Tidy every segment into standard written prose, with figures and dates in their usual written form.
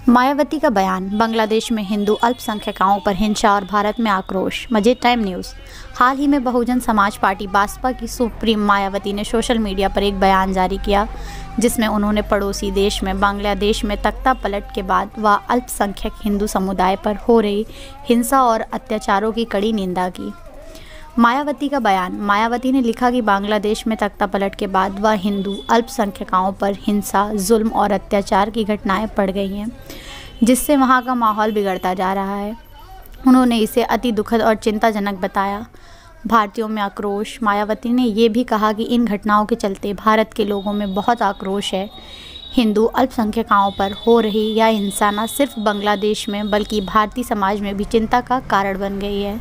मायावती का बयान, बांग्लादेश में हिंदू अल्पसंख्यकों पर हिंसा और भारत में आक्रोश। मज़ीद टाइम न्यूज़। हाल ही में बहुजन समाज पार्टी बासपा की सुप्रीम मायावती ने सोशल मीडिया पर एक बयान जारी किया, जिसमें उन्होंने पड़ोसी देश में बांग्लादेश में तख्ता पलट के बाद व अल्पसंख्यक हिंदू समुदाय पर हो रही हिंसा और अत्याचारों की कड़ी निंदा की। मायावती का बयान। मायावती ने लिखा कि बांग्लादेश में तख्ता पलट के बाद वह हिंदू अल्पसंख्यकों पर हिंसा, जुल्म और अत्याचार की घटनाएं बढ़ गई हैं, जिससे वहां का माहौल बिगड़ता जा रहा है। उन्होंने इसे अति दुखद और चिंताजनक बताया। भारतीयों में आक्रोश। मायावती ने ये भी कहा कि इन घटनाओं के चलते भारत के लोगों में बहुत आक्रोश है। हिंदू अल्पसंख्यकों पर हो रही यह हिंसा न सिर्फ बांग्लादेश में बल्कि भारतीय समाज में भी चिंता का कारण बन गई है।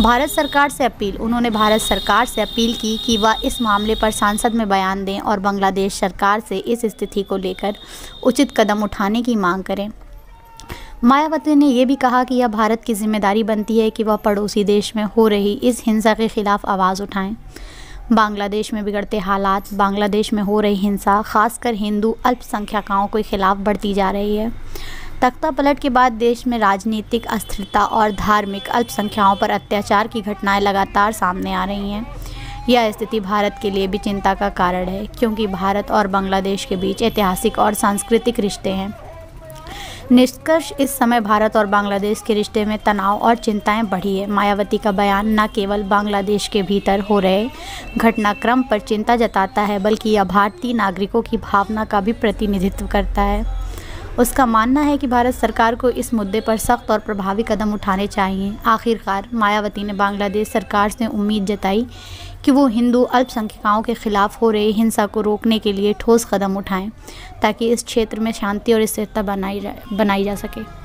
भारत सरकार से अपील। उन्होंने भारत सरकार से अपील की कि वह इस मामले पर संसद में बयान दें और बांग्लादेश सरकार से इस स्थिति को लेकर उचित कदम उठाने की मांग करें। मायावती ने यह भी कहा कि यह भारत की जिम्मेदारी बनती है कि वह पड़ोसी देश में हो रही इस हिंसा के खिलाफ आवाज़ उठाएं। बांग्लादेश में बिगड़ते हालात। बांग्लादेश में हो रही हिंसा खासकर हिंदू अल्पसंख्यकों के खिलाफ बढ़ती जा रही है। तख्ता पलट के बाद देश में राजनीतिक अस्थिरता और धार्मिक अल्पसंख्यकों पर अत्याचार की घटनाएं लगातार सामने आ रही हैं। यह स्थिति भारत के लिए भी चिंता का कारण है, क्योंकि भारत और बांग्लादेश के बीच ऐतिहासिक और सांस्कृतिक रिश्ते हैं। निष्कर्ष, इस समय भारत और बांग्लादेश के रिश्ते में तनाव और चिंताएं बढ़ी है। मायावती का बयान न केवल बांग्लादेश के भीतर हो रहे घटनाक्रम पर चिंता जताता है, बल्कि यह भारतीय नागरिकों की भावना का भी प्रतिनिधित्व करता है। उसका मानना है कि भारत सरकार को इस मुद्दे पर सख्त और प्रभावी कदम उठाने चाहिए। आखिरकार मायावती ने बांग्लादेश सरकार से उम्मीद जताई कि वो हिंदू अल्पसंख्यकों के खिलाफ हो रही हिंसा को रोकने के लिए ठोस कदम उठाएं, ताकि इस क्षेत्र में शांति और स्थिरता बनाई जा सके।